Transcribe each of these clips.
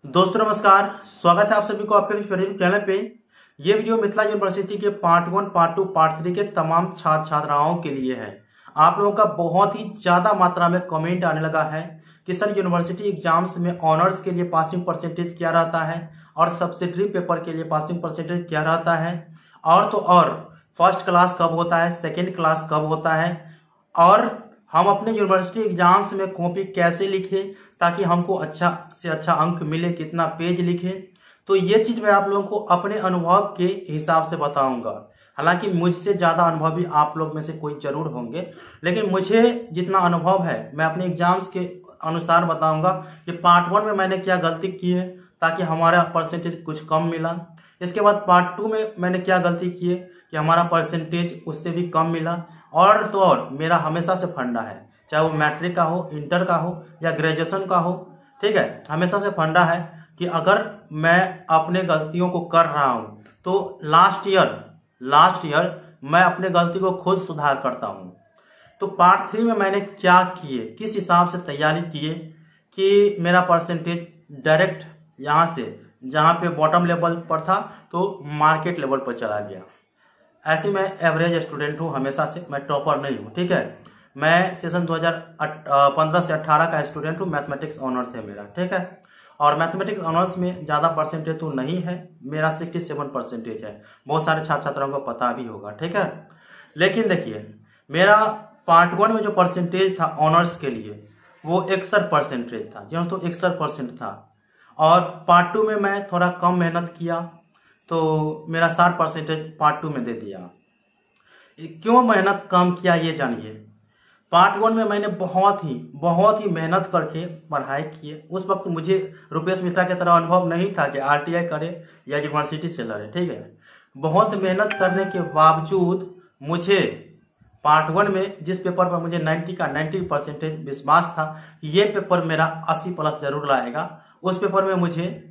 दोस्तों नमस्कार, स्वागत है आप सभी को आपके फेसबुक चैनल पे। ये वीडियो मिथिला यूनिवर्सिटी के पार्ट 1, पार्ट 2, पार्ट 3 के तमाम छात्र छात्राओं के लिए है। आप लोगों का बहुत ही ज्यादा मात्रा में कमेंट आने लगा है कि सर यूनिवर्सिटी एग्जाम्स में ऑनर्स के लिए पासिंग परसेंटेज क्या रहता है और सब्सिडरी पेपर के लिए पासिंग परसेंटेज क्या रहता है, और तो और फर्स्ट क्लास कब होता है, सेकेंड क्लास कब होता है, और हम अपने यूनिवर्सिटी एग्जाम्स में कॉपी कैसे लिखे ताकि हमको अच्छा से अच्छा अंक मिले, कितना पेज लिखे। तो ये चीज मैं आप लोगों को अपने अनुभव के हिसाब से बताऊंगा। हालांकि मुझसे ज्यादा अनुभवी आप लोग में से कोई जरूर होंगे, लेकिन मुझे जितना अनुभव है मैं अपने एग्जाम्स के अनुसार बताऊंगा कि पार्ट 1 में मैंने क्या गलती की है ताकि हमारा परसेंटेज कुछ कम मिला। इसके बाद पार्ट 2 में मैंने क्या गलती की है कि हमारा परसेंटेज उससे भी कम मिला। और तो और मेरा हमेशा से फंडा है, चाहे वो मैट्रिक का हो, इंटर का हो या ग्रेजुएशन का हो, ठीक है, हमेशा से फंडा है कि अगर मैं अपने गलतियों को कर रहा हूं तो लास्ट ईयर मैं अपने गलती को खुद सुधार करता हूं। तो पार्ट 3 में मैंने क्या किए, किस हिसाब से तैयारी किए कि मेरा परसेंटेज डायरेक्ट यहाँ से जहाँ पे बॉटम लेवल पर था तो मार्केट लेवल पर चला गया। ऐसे मैं एवरेज स्टूडेंट हूँ, हमेशा से मैं टॉपर नहीं हूँ, ठीक है। मैं सेशन 2015 से 18 का स्टूडेंट हूँ, मैथमेटिक्स ऑनर्स है मेरा, ठीक है। और मैथमेटिक्स ऑनर्स में ज़्यादा परसेंटेज तो नहीं है, मेरा 67% है। बहुत सारे छात्र छात्राओं को पता भी होगा, ठीक है। लेकिन देखिए, मेरा पार्ट 1 में जो परसेंटेज था ऑनर्स के लिए वो 61% था, जो तो 61% था। और पार्ट 2 में मैं थोड़ा कम मेहनत किया तो मेरा 60% पार्ट 2 में दे दिया। क्यों मेहनत कम किया ये जानिए। पार्ट 1 में मैंने बहुत ही मेहनत करके पढ़ाई की है। उस वक्त मुझे रुपेश मिश्रा की तरह अनुभव नहीं था कि आरटीआई करे या यूनिवर्सिटी से लड़े, ठीक है। बहुत मेहनत करने के बावजूद मुझे पार्ट 1 में जिस पेपर पर मुझे 90% विश्वास था कि ये पेपर मेरा 80+ जरूर लाएगा, उस पेपर में मुझे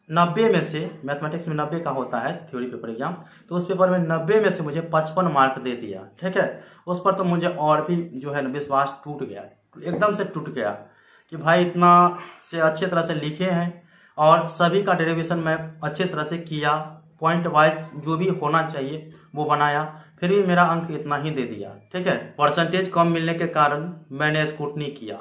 90 में से, मैथमेटिक्स में 90 का होता है थ्योरी पेपर एग्जाम, तो उस पेपर में 90 में से मुझे 55 मार्क दे दिया, ठीक है। उस पर तो मुझे और भी जो है विश्वास टूट गया, एकदम से टूट गया कि भाई इतना से अच्छे तरह से लिखे हैं और सभी का डेरिवेशन मैं अच्छे तरह से किया, पॉइंट वाइज जो भी होना चाहिए वो बनाया, फिर भी मेरा अंक इतना ही दे दिया, ठीक है। परसेंटेज कम मिलने के कारण मैंने स्कूटनी किया।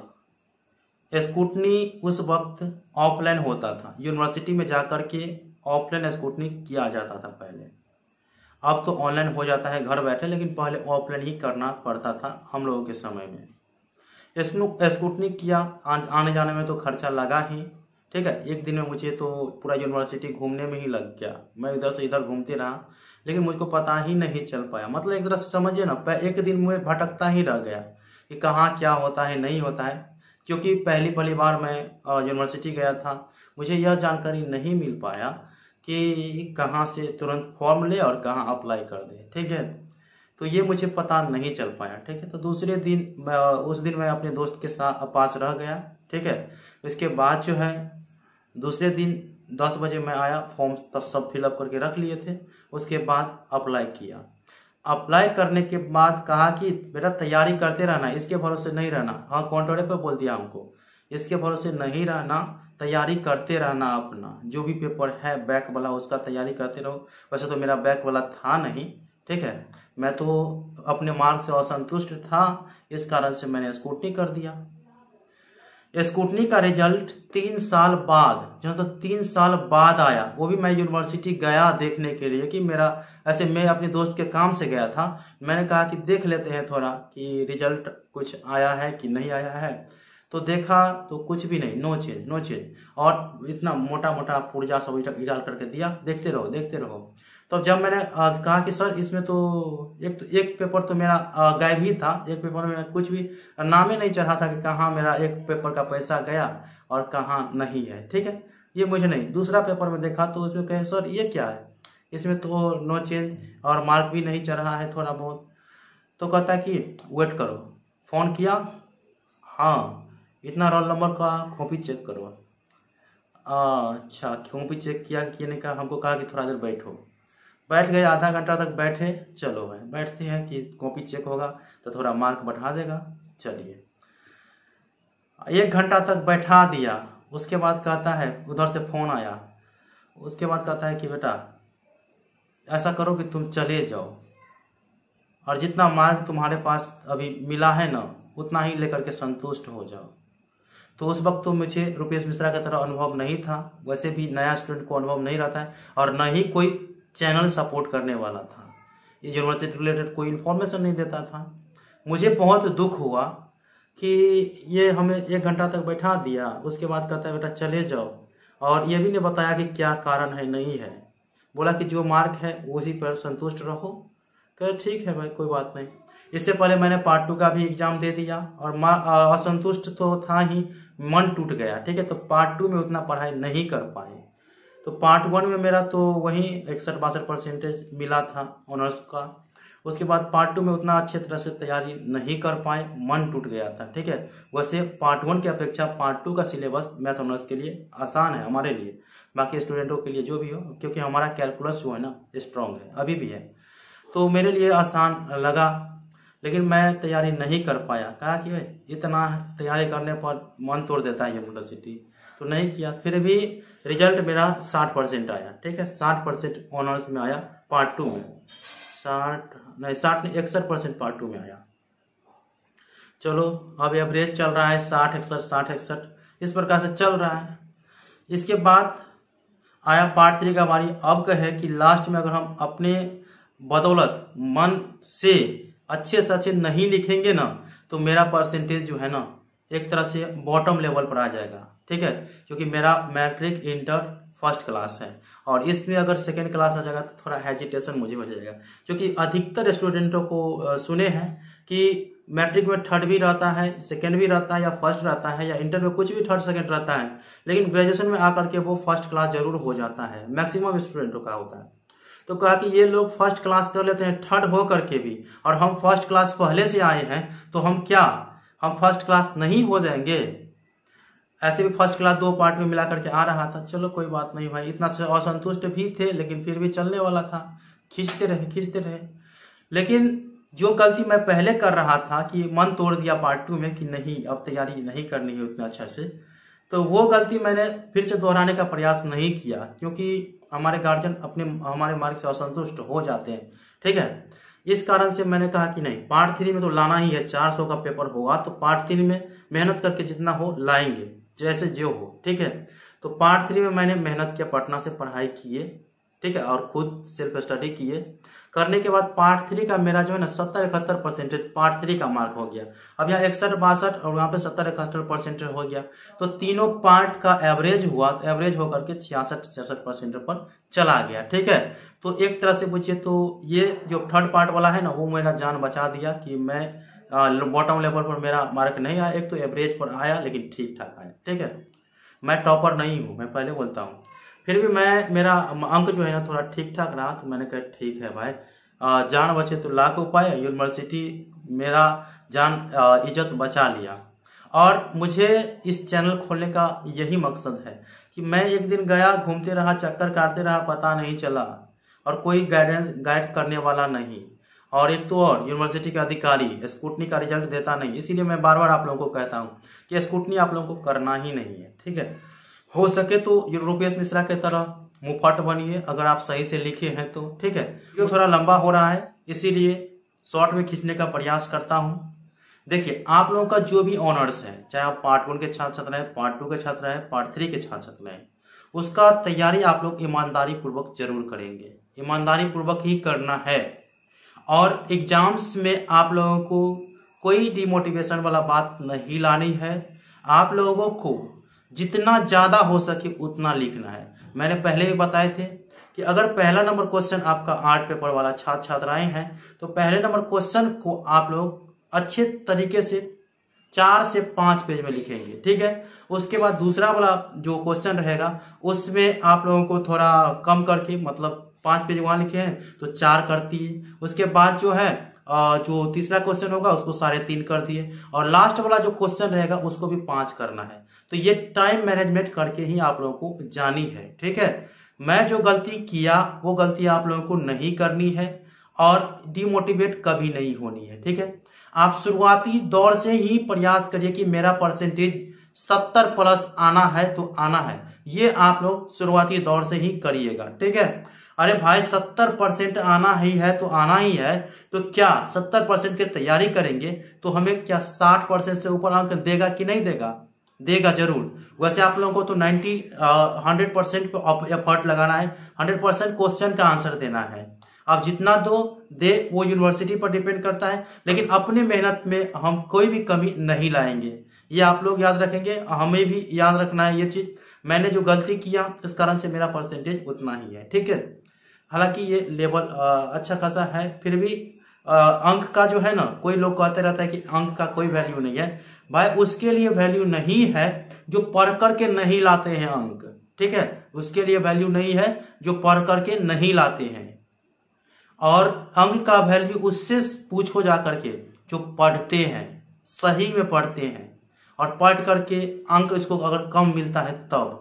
स्कूटनी उस वक्त ऑफलाइन होता था, यूनिवर्सिटी में जाकर के ऑफलाइन स्कूटनी किया जाता था पहले। अब तो ऑनलाइन हो जाता है घर बैठे, लेकिन पहले ऑफलाइन ही करना पड़ता था हम लोगों के समय में। स्कूटनी किया, आने जाने में तो खर्चा लगा ही, ठीक है। एक दिन में मुझे तो पूरा यूनिवर्सिटी घूमने में ही लग गया। मैं इधर से इधर घूमते रहा, लेकिन मुझको पता ही नहीं चल पाया। मतलब एक तरह से समझिए ना, एक दिन में भटकता ही रह गया कि कहाँ क्या होता है, नहीं होता है। क्योंकि पहली बार मैं यूनिवर्सिटी गया था, मुझे यह जानकारी नहीं मिल पाया कि कहाँ से तुरंत फॉर्म ले और कहाँ अप्लाई कर दे, ठीक है। तो ये मुझे पता नहीं चल पाया, ठीक है। तो दूसरे दिन उस दिन मैं अपने दोस्त के साथ पास रह गया, ठीक है। इसके बाद जो है दूसरे दिन 10 बजे मैं आया, फॉर्म तब सब फिलअप करके रख लिए थे। उसके बाद अप्लाई किया। अप्लाई करने के बाद कहा कि बेटा तैयारी करते रहना, इसके भरोसे नहीं रहना। हाँ, काउंटर पे बोल दिया हमको, इसके भरोसे नहीं रहना, तैयारी करते रहना। अपना जो भी पेपर है बैक वाला उसका तैयारी करते रहो। वैसे तो मेरा बैक वाला था नहीं, ठीक है। मैं तो अपने मार्क्स से असंतुष्ट था, इस कारण से मैंने स्कूटनी कर दिया। स्कूटनी का रिजल्ट 3 साल बाद, जो तो 3 साल बाद आया। वो भी मैं यूनिवर्सिटी गया देखने के लिए कि मेरा, ऐसे मैं अपने दोस्त के काम से गया था। मैंने कहा कि देख लेते हैं थोड़ा कि रिजल्ट कुछ आया है कि नहीं आया है। तो देखा तो कुछ भी नहीं, नो चेंज। और इतना मोटा मोटा पुर्जा सब निकाल करके दिया, देखते रहो। तो जब मैंने कहा कि सर इसमें तो एक पेपर तो मेरा गायब ही था, एक पेपर में कुछ भी नाम ही नहीं चढ़ा था कि कहाँ मेरा एक पेपर का पैसा गया और कहाँ नहीं है, ठीक है। ये मुझे नहीं, दूसरा पेपर में देखा तो उसमें कहे सर ये क्या है, इसमें तो नो चेंज और मार्क भी नहीं चढ़ रहा है थोड़ा बहुत। तो कहता कि वेट करो। फोन किया, हाँ इतना रोल नंबर का कॉपी चेक करो। अच्छा, कॉपी चेक किया कि नहीं, कहा हमको कहा कि थोड़ा देर बैठ गए, आधा घंटा तक बैठे। चलो भाई बैठते हैं कि कॉपी चेक होगा तो थोड़ा मार्क बढ़ा देगा। चलिए 1 घंटा तक बैठा दिया, उसके बाद कहता है, उधर से फोन आया, उसके बाद कहता है कि बेटा ऐसा करो कि तुम चले जाओ और जितना मार्क तुम्हारे पास अभी मिला है ना उतना ही लेकर के संतुष्ट हो जाओ। तो उस वक्त तो मुझे रुपेश मिश्रा की तरह अनुभव नहीं था, वैसे भी नया स्टूडेंट को अनुभव नहीं रहता है और न ही कोई चैनल सपोर्ट करने वाला था, ये यूनिवर्सिटी रिलेटेड कोई इन्फॉर्मेशन नहीं देता था। मुझे बहुत दुख हुआ कि ये हमें 1 घंटा तक बैठा दिया, उसके बाद कहता है बेटा चले जाओ, और ये भी नहीं बताया कि क्या कारण है नहीं है। बोला कि जो मार्क है उसी पर संतुष्ट रहो। कहे ठीक है भाई कोई बात नहीं। इससे पहले मैंने पार्ट 2 का भी एग्जाम दे दिया और असंतुष्ट तो था ही, मन टूट गया। ठीक है, तो पार्ट 2 में उतना पढ़ाई नहीं कर पाए। तो पार्ट 1 में मेरा तो वही 61-62% मिला था ऑनर्स का। उसके बाद पार्ट 2 में उतना अच्छे तरह से तैयारी नहीं कर पाए, मन टूट गया था। ठीक है, वैसे पार्ट 1 की अपेक्षा पार्ट 2 का सिलेबस मैथ ऑनर्स के लिए आसान है हमारे लिए, बाकी स्टूडेंटों के लिए जो भी हो, क्योंकि हमारा कैलकुलस जो है ना स्ट्रांग है, अभी भी है, तो मेरे लिए आसान लगा। लेकिन मैं तैयारी नहीं कर पाया, कहा कि भाई इतना तैयारी करने पर मन तोड़ देता है यूनिवर्सिटी, तो नहीं किया। फिर भी रिजल्ट मेरा 60% आया। ठीक है, 60% ऑनर्स में आया पार्ट 2 में, 61% पार्ट 2 में आया। चलो अब एवरेज चल रहा है 60-61 इस प्रकार से चल रहा है। इसके बाद आया पार्ट 3 का बारी। अब कहे कि लास्ट में अगर हम अपने बदौलत मन से अच्छे नहीं लिखेंगे ना तो मेरा परसेंटेज जो है ना एक तरह से बॉटम लेवल पर आ जाएगा। ठीक है, क्योंकि मेरा मैट्रिक इंटर फर्स्ट क्लास है और इसमें अगर सेकेंड क्लास आ जाएगा तो थोड़ा हेजिटेशन मुझे हो जाएगा, क्योंकि अधिकतर स्टूडेंटों को सुने हैं कि मैट्रिक में थर्ड भी रहता है, सेकेंड भी रहता है या फर्स्ट रहता है, या इंटर में कुछ भी थर्ड सेकेंड रहता है, लेकिन ग्रेजुएशन में आकर के वो फर्स्ट क्लास जरूर हो जाता है, मैक्सिमम स्टूडेंटों का होता है। तो कहा कि ये लोग फर्स्ट क्लास कर लेते हैं थर्ड हो करके भी, और हम फर्स्ट क्लास पहले से आए हैं तो हम फर्स्ट क्लास नहीं हो जाएंगे। ऐसे भी फर्स्ट क्लास 2 पार्ट में मिला करके आ रहा था। चलो कोई बात नहीं भाई, इतना असंतुष्ट भी थे लेकिन फिर भी चलने वाला था, खींचते रहे। लेकिन जो गलती मैं पहले कर रहा था कि मन तोड़ दिया पार्ट 2 में कि नहीं अब तैयारी नहीं करनी है उतना अच्छा से, तो वो गलती मैंने फिर से दोहराने का प्रयास नहीं किया, क्योंकि हमारे गार्जियन हमारे मार्क से असंतुष्ट हो जाते हैं। ठीक है, इस कारण से मैंने कहा कि नहीं, पार्ट 3 में तो लाना ही है, 400 का पेपर होगा तो पार्ट 3 में मेहनत करके जितना हो लाएंगे, जैसे जो हो। ठीक है, तो पार्ट 3 में मैंने मेहनत किया, पटना से पढ़ाई किए। ठीक है, और खुद सेल्फ स्टडी किए। करने के बाद पार्ट 3 का मेरा जो है ना 70-71% पार्ट 3 का मार्क हो गया। अब यहाँ 61-62 और यहाँ पे 70-71% हो गया, तो तीनों पार्ट का एवरेज हुआ, तो एवरेज होकर के 66-66% पर चला गया। ठीक है, तो एक तरह से पूछिए तो ये जो थर्ड पार्ट वाला है ना वो मेरा जान बचा दिया कि मैं बॉटम लेवल पर मेरा मार्क नहीं आया, एक तो एवरेज पर आया लेकिन ठीक ठाक आया। ठीक है, मैं टॉपर नहीं हूँ, मैं पहले बोलता हूँ, फिर भी मेरा अंक जो है ना थोड़ा ठीक ठाक रहा, तो मैंने कहा ठीक है भाई, जान बचे तो लाख उपाय, यूनिवर्सिटी मेरा जान इज्जत बचा लिया। और मुझे इस चैनल खोलने का यही मकसद है कि मैं एक दिन गया, घूमते रहा, चक्कर काटते रहा, पता नहीं चला, और कोई गाइड करने वाला नहीं, और एक तो और यूनिवर्सिटी के अधिकारी स्कूटनी का रिजल्ट देता नहीं। इसीलिए मैं बार बार आप लोगों को कहता हूँ कि स्कूटनी आप लोगों को करना ही नहीं है। ठीक है, हो सके तो रुपेश मिश्रा के तरह मुफट बनिए, अगर आप सही से लिखे हैं तो। ठीक है, ये थोड़ा लंबा हो रहा है इसीलिए शॉर्ट में खींचने का प्रयास करता हूँ। देखिए, आप लोगों का जो भी ऑनर्स है, चाहे आप पार्ट 1 के छात्र हैं, पार्ट 2 के छात्र हैं, पार्ट 3 के छात्र हैं, उसका तैयारी आप लोग ईमानदारी पूर्वक जरूर करेंगे, ईमानदारी पूर्वक ही करना है। और एग्जाम्स में आप लोगों को कोई डिमोटिवेशन वाला बात नहीं लानी है। आप लोगों को जितना ज्यादा हो सके उतना लिखना है। मैंने पहले भी बताए थे कि अगर पहला नंबर क्वेश्चन आपका आर्ट पेपर वाला छात्र छात्राएं हैं तो पहले नंबर क्वेश्चन को आप लोग अच्छे तरीके से 4 से 5 पेज में लिखेंगे। ठीक है, उसके बाद दूसरा वाला जो क्वेश्चन रहेगा उसमें आप लोगों को थोड़ा कम करके, मतलब 5 पेज वहां लिखे हैं तो 4 कर दिए। उसके बाद जो है जो तीसरा क्वेश्चन होगा उसको 3.5 कर दिए, और लास्ट वाला जो क्वेश्चन रहेगा उसको भी 5 करना है। तो ये टाइम मैनेजमेंट करके ही आप लोगों को जानी है। ठीक है, मैं जो गलती किया वो गलती आप लोगों को नहीं करनी है और डिमोटिवेट कभी नहीं होनी है। ठीक है, आप शुरुआती दौर से ही प्रयास करिए कि मेरा परसेंटेज 70+ आना है तो आना है, ये आप लोग शुरुआती दौर से ही करिएगा। ठीक है, अरे भाई 70% आना ही है तो आना ही है, तो क्या 70% की तैयारी करेंगे तो हमें क्या 60% से ऊपर अंक देगा कि नहीं देगा? देगा जरूर। वैसे आप लोगों को तो 100% पे एफर्ट लगाना है, 100% क्वेश्चन का आंसर देना है। आप जितना दे वो यूनिवर्सिटी पर डिपेंड करता है, लेकिन अपनी मेहनत में हम कोई भी कमी नहीं लाएंगे, ये आप लोग याद रखेंगे। हमें भी याद रखना है ये चीज, मैंने जो गलती किया इस कारण से मेरा परसेंटेज उतना ही है। ठीक है, हालांकि ये लेवल अच्छा खासा है, फिर भी अंक का जो है ना, कोई लोग कहते रहता है कि अंक का कोई वैल्यू नहीं है। भाई उसके लिए वैल्यू नहीं है जो पढ़ करके नहीं लाते हैं अंक। ठीक है, उसके लिए वैल्यू नहीं है जो पढ़ करके नहीं लाते हैं, और अंक का वैल्यू उससे पूछो जा करके जो पढ़ते हैं, सही में पढ़ते हैं और पढ़ करके अंक इसको अगर कम मिलता है तब।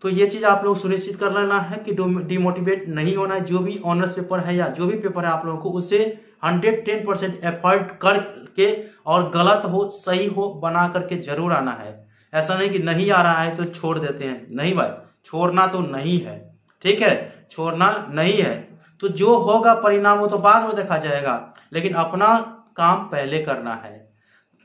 तो ये चीज आप लोग सुनिश्चित कर लेना है कि डिमोटिवेट नहीं होना है। जो भी ऑनर्स पेपर है या जो भी पेपर है आप लोगों को उसे 110% एफर्ट करके, और गलत हो सही हो बना करके जरूर आना है। ऐसा नहीं कि नहीं आ रहा है तो छोड़ देते हैं, नहीं भाई, छोड़ना तो नहीं है। ठीक है, छोड़ना नहीं है, तो जो होगा परिणाम वो तो बाद में देखा जाएगा, लेकिन अपना काम पहले करना है।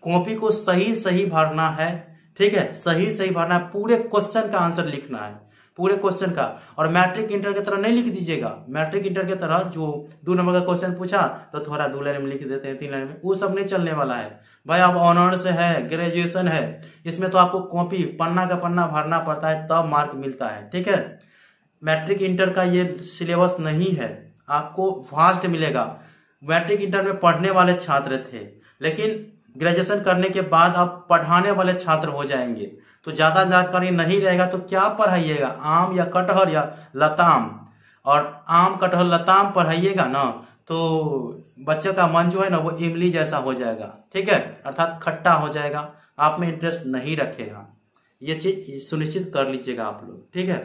कॉपी को सही सही भरना है। ठीक है, सही सही भरना है, पूरे क्वेश्चन का आंसर लिखना है, पूरे क्वेश्चन का। और मैट्रिक इंटर की तरह नहीं लिख दीजिएगा। मैट्रिक इंटर की तरह जो 2 नंबर का क्वेश्चन पूछा तो थोड़ा 2 लाइन में लिख देते हैं, 3 लाइन में, वो सब नहीं चलने वाला है भाई। अब ऑनर्स है, ग्रेजुएशन है, इसमें तो आपको कॉपी पन्ना का पन्ना भरना पड़ता है तब मार्क मिलता है। ठीक है, मैट्रिक इंटर का ये सिलेबस नहीं है, आपको फास्ट मिलेगा। मैट्रिक इंटर में पढ़ने वाले छात्र थे, लेकिन ग्रेजुएशन करने के बाद आप पढ़ाने वाले छात्र हो जाएंगे, तो ज्यादा जानकारी नहीं रहेगा तो क्या पढ़ाइएगा, आम या कटहल या लताम। और आम कटहल लताम पढ़ाइएगा ना तो बच्चे का मन जो है ना वो इमली जैसा हो जाएगा। ठीक है, अर्थात खट्टा हो जाएगा, आप में इंटरेस्ट नहीं रखेगा। ये चीज सुनिश्चित कर लीजिएगा आप लोग। ठीक है,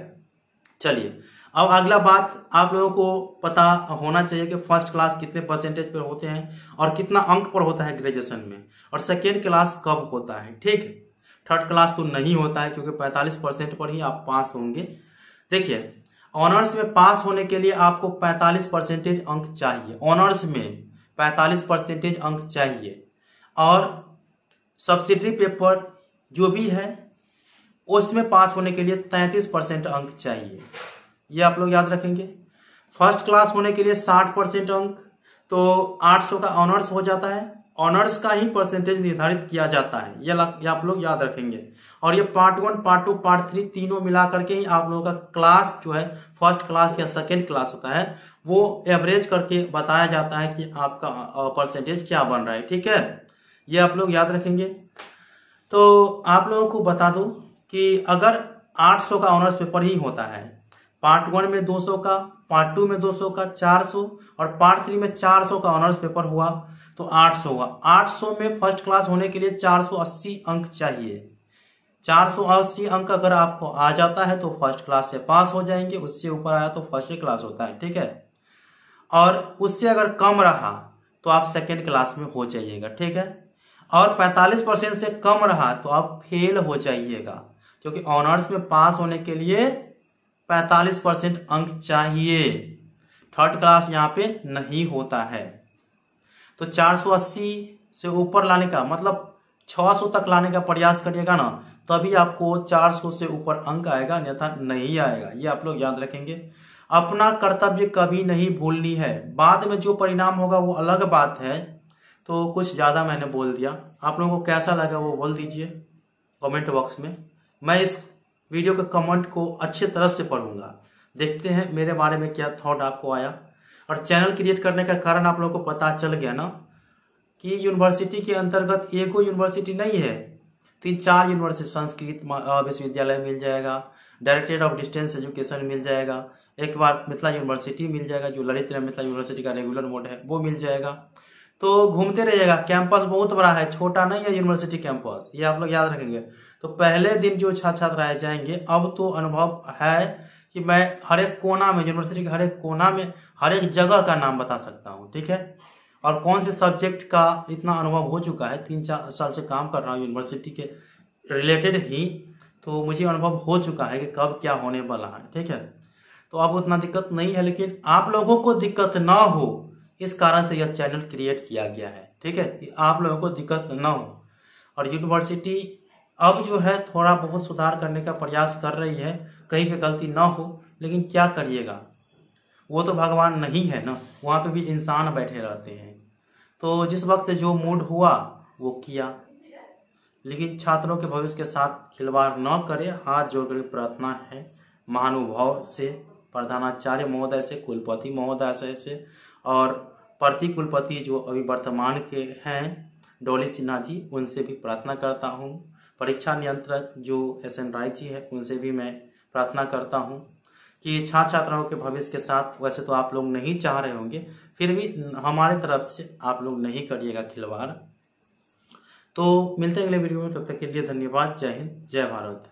चलिए अब अगला बात आप लोगों को पता होना चाहिए कि फर्स्ट क्लास कितने परसेंटेज पर होते हैं और कितना अंक पर होता है ग्रेजुएशन में, और सेकेंड क्लास कब होता है। ठीक है, थर्ड क्लास तो नहीं होता है क्योंकि 45% पर ही आप पास होंगे। देखिए, ऑनर्स में पास होने के लिए आपको 45% अंक चाहिए, ऑनर्स में 45% अंक चाहिए, और सब्सिडरी पेपर जो भी है उसमें पास होने के लिए 33% अंक चाहिए, ये आप लोग याद रखेंगे। फर्स्ट क्लास होने के लिए 60% अंक, तो 800 का ऑनर्स हो जाता है, ऑनर्स का ही परसेंटेज निर्धारित किया जाता है, ये आप लोग याद रखेंगे। और ये पार्ट 1, पार्ट 2, पार्ट 3 तीनों मिला करके ही आप लोगों का क्लास जो है फर्स्ट क्लास या सेकेंड क्लास होता है, वो एवरेज करके बताया जाता है कि आपका परसेंटेज क्या बन रहा है। ठीक है, ये आप लोग याद रखेंगे। तो आप लोगों को बता दूं कि अगर 800 का ऑनर्स पेपर ही होता है, पार्ट 1 में 200 का, पार्ट 2 में 200 का 400, और पार्ट 3 में 400 का ऑनर्स पेपर हुआ तो 800 हुआ। 800 में फर्स्ट क्लास होने के लिए 480 अंक चाहिए। 480 अंक अगर आपको आ जाता है तो फर्स्ट क्लास से पास हो जाएंगे, उससे ऊपर आया तो फर्स्ट क्लास होता है। ठीक है, और उससे अगर कम रहा तो आप सेकेंड क्लास में हो जाइएगा। ठीक है, और 45% से कम रहा तो आप फेल हो जाइएगा, क्योंकि ऑनर्स में पास होने के लिए 45% अंक चाहिए, थर्ड क्लास यहाँ पे नहीं होता है। तो 480 से ऊपर लाने का मतलब 600 तक लाने का प्रयास करिएगा ना, तभी आपको 400 से ऊपर अंक आएगा, अन्यथा नहीं आएगा, ये आप लोग याद रखेंगे। अपना कर्तव्य कभी नहीं भूलनी है, बाद में जो परिणाम होगा वो अलग बात है। तो कुछ ज्यादा मैंने बोल दिया, आप लोगों को कैसा लगा वो बोल दीजिए कमेंट बॉक्स में। मैं इस वीडियो के कमेंट को अच्छे तरह से पढ़ूंगा, देखते हैं मेरे बारे में क्या थॉट आपको आया। और चैनल क्रिएट करने का कारण आप लोगों को पता चल गया ना कि यूनिवर्सिटी के अंतर्गत एक को यूनिवर्सिटी नहीं है, 3-4 यूनिवर्सिटी, संस्कृत विश्वविद्यालय मिल जाएगा, डायरेक्टरेट ऑफ डिस्टेंस एजुकेशन मिल जाएगा, एक बार मिथिला यूनिवर्सिटी मिल जाएगा, जो ललित मिथिला यूनिवर्सिटी का रेगुलर मोड है वो मिल जाएगा। तो घूमते रहिएगा, कैंपस बहुत बड़ा है, छोटा नहीं है यूनिवर्सिटी कैंपस, ये आप लोग याद रखेंगे। तो पहले दिन जो छात्र आए जाएंगे, अब तो अनुभव है कि मैं हर एक कोना में, यूनिवर्सिटी के हर एक कोना में, हर एक जगह का नाम बता सकता हूँ। ठीक है, और कौन से सब्जेक्ट का इतना अनुभव हो चुका है, 3-4 साल से काम कर रहा हूँ यूनिवर्सिटी के रिलेटेड ही, तो मुझे अनुभव हो चुका है कि कब क्या होने वाला है। ठीक है, तो अब उतना दिक्कत नहीं है, लेकिन आप लोगों को दिक्कत ना हो इस कारण से यह चैनल क्रिएट किया गया है। ठीक है, कि आप लोगों को दिक्कत ना हो। और यूनिवर्सिटी अब जो है थोड़ा बहुत सुधार करने का प्रयास कर रही है, कहीं पे गलती ना हो, लेकिन क्या करिएगा, वो तो भगवान नहीं है ना, वहाँ पे भी इंसान बैठे रहते हैं। तो जिस वक्त जो मूड हुआ वो किया, लेकिन छात्रों के भविष्य के साथ खिलवाड़ न करें, हाथ जोड़कर प्रार्थना है महानुभाव से, प्रधानाचार्य महोदय से, कुलपति महोदय से और प्रति कुलपति जो अभी वर्तमान के हैं डॉली सिन्हा जी, उनसे भी प्रार्थना करता हूँ। परीक्षा नियंत्रक जो SN राय जी है, उनसे भी मैं प्रार्थना करता हूँ कि छात्र छात्राओं के भविष्य के साथ, वैसे तो आप लोग नहीं चाह रहे होंगे, फिर भी हमारे तरफ से आप लोग नहीं करिएगा खिलवाड़। तो मिलते हैं अगले वीडियो में, तब तक के लिए धन्यवाद। जय हिंद, जय भारत।